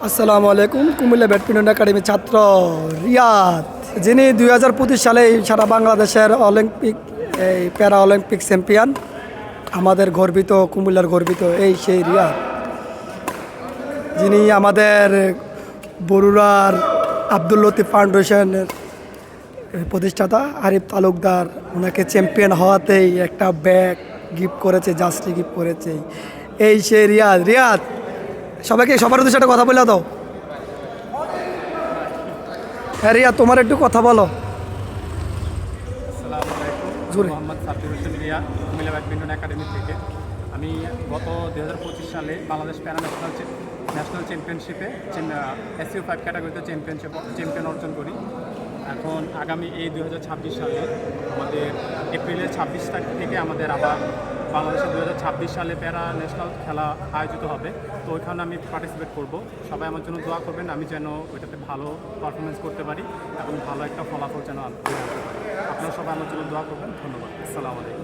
আসসালামু আলাইকুম। কুমিল্লা ব্যাডমিন্টন একাডেমির ছাত্র রিয়াদ, যিনি 2025 সালে সারা বাংলাদেশের অলিম্পিক প্যারা অলিম্পিক চ্যাম্পিয়ন, আমাদের গর্বিত কুমিল্লার গর্বিত সেই রিয়াদ, যিনি আমাদের বরুড়ার আব্দুল লতিফ ফাউন্ডেশনের প্রতিষ্ঠাতা আরিফ তালুকদার ওনাকে চ্যাম্পিয়ন হওয়াতেই একটা ব্যাগ গিফট করেছে, জার্সি গিফট করেছে। সেই রিয়াদ। রিয়াদ, সবাইকে সবার উদ্দেশ্যে একটা কথা বলে দাও। হ্যাঁ রিয়া, তোমার একটু কথা বলো। আসসালামু আলাইকুম। জোরে। মোহাম্মদ সাব্বির হোসেন রিয়া, কুমিল্লা ব্যাডমিন্টন একাডেমি থেকে। আমি গত 2025 সালে বাংলাদেশ প্যারা ন্যাশনাল চ্যাম্পিয়নশিপে SU5 ক্যাটাগরিতে চ্যাম্পিয়ন অর্জন করি। এখন আগামী এই 2026 সালে আমাদের এপ্রিলের 26 তারিখ থেকে আমাদের আবার বাংলাদেশে 2026 সালে প্যারা ন্যাশনাল খেলা আয়োজিত হবে। তো ওইখানে আমি পার্টিসিপেট করব। সবাই আমার জন্য দোয়া করবেন, আমি যেন ওইটাতে ভালো পারফরমেন্স করতে পারি এবং ভালো একটা ফলাফল যেন আনতে পারি। আপনারা সবাই আমার জন্য দোয়া করবেন। ধন্যবাদ। আসসালামু আলাইকুম।